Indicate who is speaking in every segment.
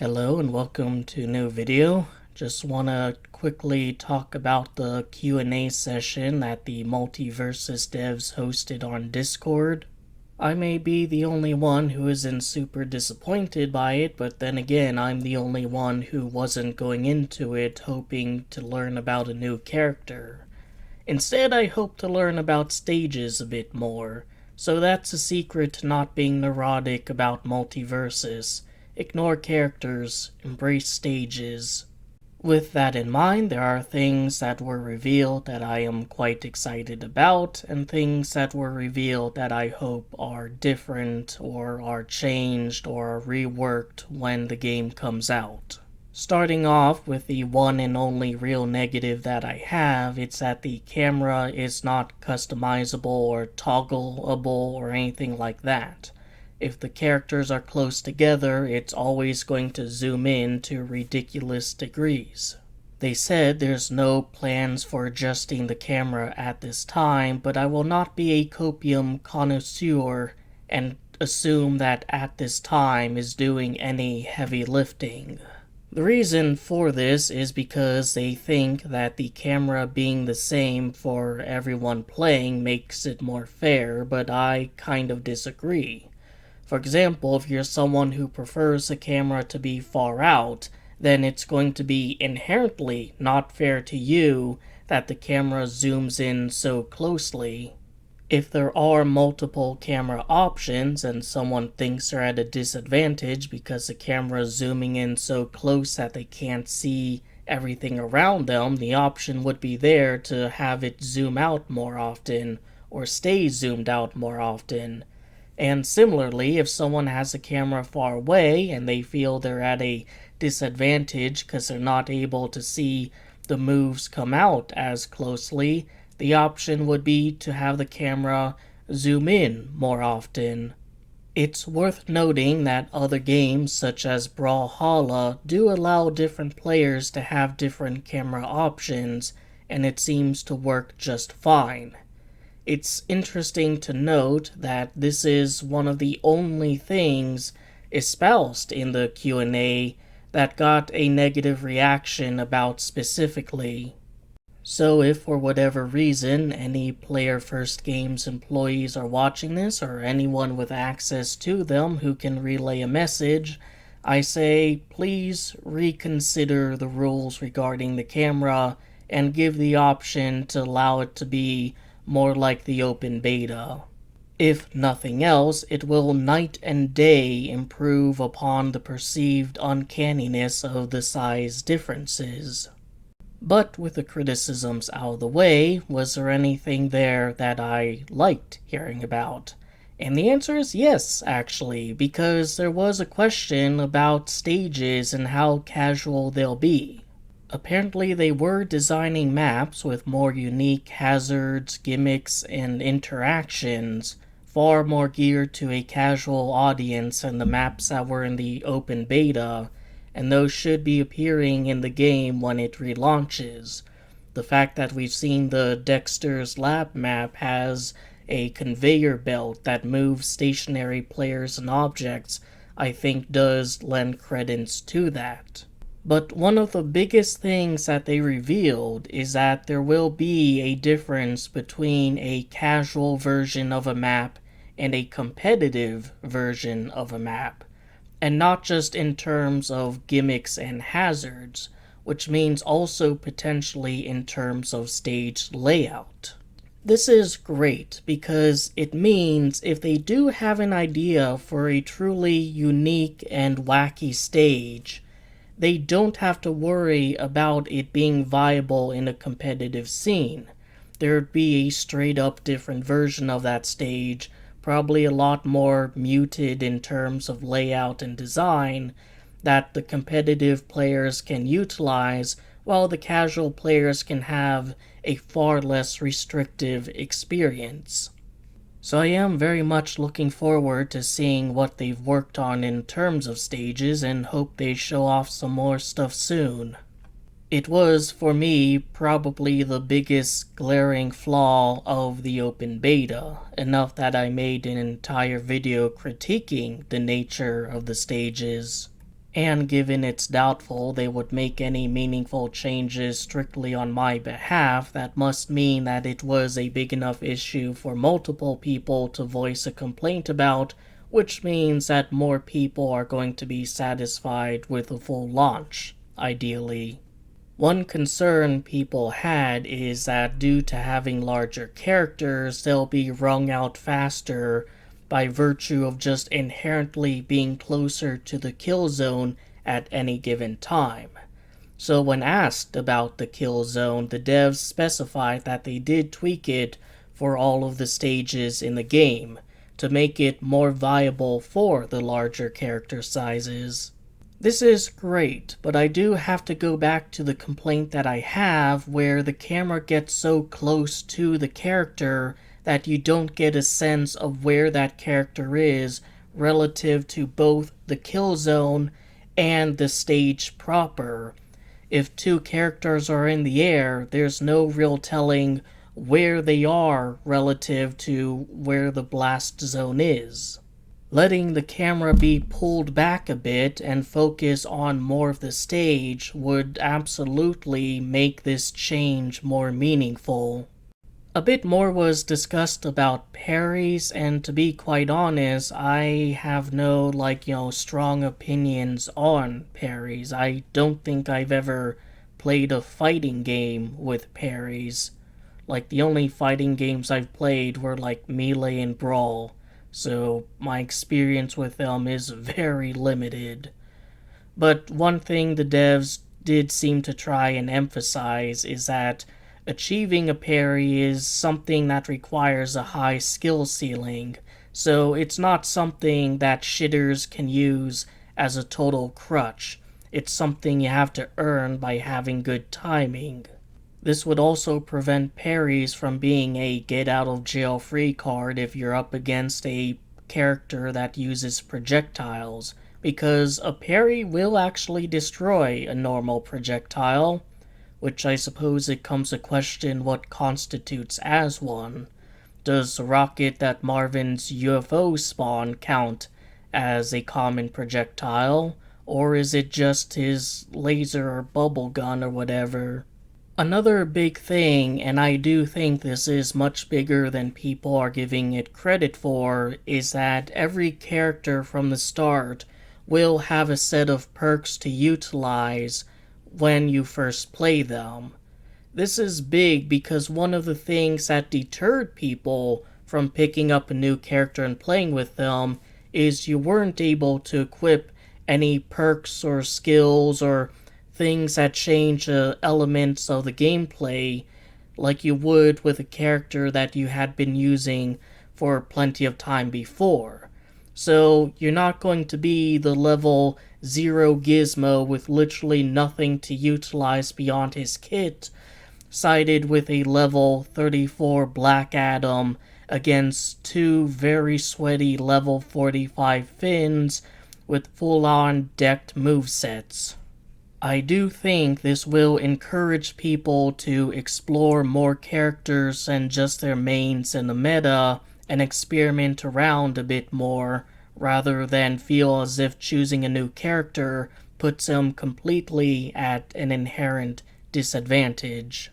Speaker 1: Hello and welcome to a new video. Just want to quickly talk about the Q&A session that the Multiversus devs hosted on Discord. I may be the only one who isn't super disappointed by it, but then again, I'm the only one who wasn't going into it hoping to learn about a new character. Instead, I hope to learn about stages a bit more. So that's a secret to not being neurotic about Multiversus. Ignore characters, embrace stages. With that in mind, there are things that were revealed that I am quite excited about, and things that were revealed that I hope are different, or are changed, or are reworked when the game comes out. Starting off with the one and only real negative that I have, it's that the camera is not customizable or toggleable or anything like that. If the characters are close together, it's always going to zoom in to ridiculous degrees. They said there's no plans for adjusting the camera at this time, but I will not be a copium connoisseur and assume that at this time is doing any heavy lifting. The reason for this is because they think that the camera being the same for everyone playing makes it more fair, but I kind of disagree. For example, if you're someone who prefers the camera to be far out, then it's going to be inherently not fair to you that the camera zooms in so closely. If there are multiple camera options and someone thinks they're at a disadvantage because the camera is zooming in so close that they can't see everything around them, the option would be there to have it zoom out more often or stay zoomed out more often. And similarly, if someone has a camera far away and they feel they're at a disadvantage because they're not able to see the moves come out as closely, the option would be to have the camera zoom in more often. It's worth noting that other games such as Brawlhalla do allow different players to have different camera options, and it seems to work just fine. It's interesting to note that this is one of the only things espoused in the Q&A that got a negative reaction about specifically. So if for whatever reason any Player First Games employees are watching this, or anyone with access to them who can relay a message, I say please reconsider the rules regarding the camera and give the option to allow it to be more like the open beta. If nothing else, it will night and day improve upon the perceived uncanniness of the size differences. But with the criticisms out of the way, was there anything there that I liked hearing about? And the answer is yes, actually, because there was a question about stages and how casual they'll be. Apparently they were designing maps with more unique hazards, gimmicks, and interactions, far more geared to a casual audience than the maps that were in the open beta, and those should be appearing in the game when it relaunches. The fact that we've seen the Dexter's Lab map has a conveyor belt that moves stationary players and objects, I think does lend credence to that. But one of the biggest things that they revealed is that there will be a difference between a casual version of a map and a competitive version of a map. And not just in terms of gimmicks and hazards, which means also potentially in terms of stage layout. This is great because it means if they do have an idea for a truly unique and wacky stage, they don't have to worry about it being viable in a competitive scene. There'd be a straight up different version of that stage, probably a lot more muted in terms of layout and design, that the competitive players can utilize, while the casual players can have a far less restrictive experience. So I am very much looking forward to seeing what they've worked on in terms of stages, and hope they show off some more stuff soon. It was, for me, probably the biggest glaring flaw of the open beta, enough that I made an entire video critiquing the nature of the stages. And given it's doubtful they would make any meaningful changes strictly on my behalf, that must mean that it was a big enough issue for multiple people to voice a complaint about, which means that more people are going to be satisfied with a full launch, ideally. One concern people had is that due to having larger characters, they'll be wrung out faster by virtue of just inherently being closer to the kill zone at any given time. So when asked about the kill zone, the devs specified that they did tweak it for all of the stages in the game to make it more viable for the larger character sizes. This is great, but I do have to go back to the complaint that I have where the camera gets so close to the character that you don't get a sense of where that character is relative to both the kill zone and the stage proper. If two characters are in the air, there's no real telling where they are relative to where the blast zone is. Letting the camera be pulled back a bit and focus on more of the stage would absolutely make this change more meaningful. A bit more was discussed about parries, and to be quite honest, I have no, strong opinions on parries. I don't think I've ever played a fighting game with parries. The only fighting games I've played were Melee and Brawl, so my experience with them is very limited. But one thing the devs did seem to try and emphasize is that achieving a parry is something that requires a high skill ceiling, so it's not something that shitters can use as a total crutch. It's something you have to earn by having good timing. This would also prevent parries from being a get-out-of-jail-free card if you're up against a character that uses projectiles, because a parry will actually destroy a normal projectile, which I suppose it comes to question what constitutes as one. Does the rocket that Marvin's UFO spawn count as a common projectile, or is it just his laser or bubble gun or whatever? Another big thing, and I do think this is much bigger than people are giving it credit for, is that every character from the start will have a set of perks to utilize when you first play them. This is big because one of the things that deterred people from picking up a new character and playing with them is you weren't able to equip any perks or skills or things that change elements of the gameplay like you would with a character that you had been using for plenty of time before. So you're not going to be the level 0 gizmo with literally nothing to utilize beyond his kit, sided with a level 34 Black Adam against two very sweaty level 45 Finns with full-on decked movesets. I do think this will encourage people to explore more characters than just their mains in the meta and experiment around a bit more, rather than feel as if choosing a new character puts them completely at an inherent disadvantage.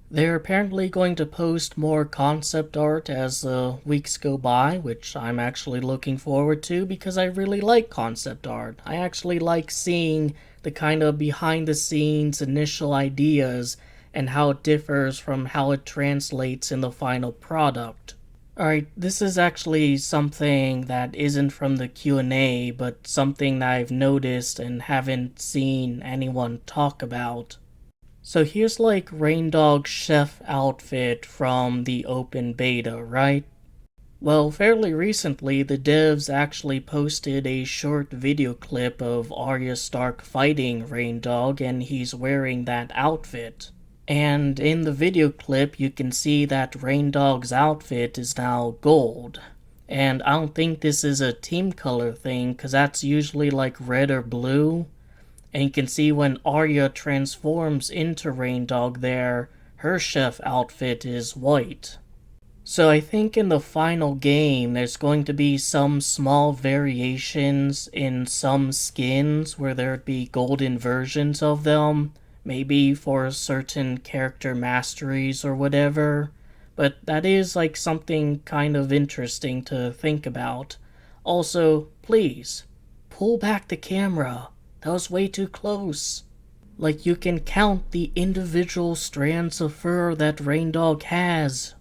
Speaker 1: They're apparently going to post more concept art as the weeks go by, which I'm actually looking forward to because I really like concept art. I actually like seeing the kind of behind-the-scenes initial ideas and how it differs from how it translates in the final product. Alright, this is actually something that isn't from the Q&A, but something that I've noticed and haven't seen anyone talk about. So here's Raindog's chef outfit from the open beta, right? Well, fairly recently, the devs actually posted a short video clip of Arya Stark fighting Raindog, and he's wearing that outfit. And in the video clip, you can see that Raindog's outfit is now gold. And I don't think this is a team color thing, because that's usually red or blue. And you can see when Arya transforms into Raindog there, her chef outfit is white. So I think in the final game, there's going to be some small variations in some skins where there'd be golden versions of them, maybe for certain character masteries or whatever. But that is like something kind of interesting to think about. Also, please, pull back the camera. That was way too close. Like you can count the individual strands of fur that Rain Dog has.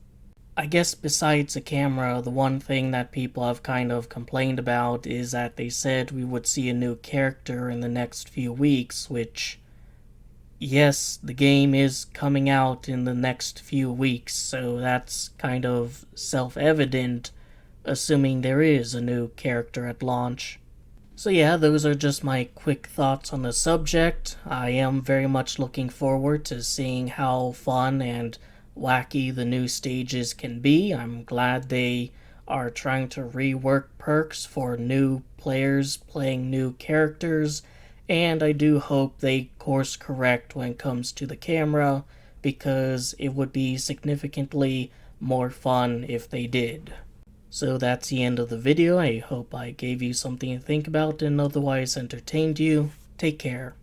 Speaker 1: I guess besides the camera, the one thing that people have kind of complained about is that they said we would see a new character in the next few weeks, which, yes, the game is coming out in the next few weeks, so that's kind of self-evident, assuming there is a new character at launch. So yeah, those are just my quick thoughts on the subject. I am very much looking forward to seeing how fun and wacky the new stages can be. I'm glad they are trying to rework perks for new players playing new characters, and I do hope they course correct when it comes to the camera, because it would be significantly more fun if they did. So that's the end of the video. I hope I gave you something to think about and otherwise entertained you. Take care.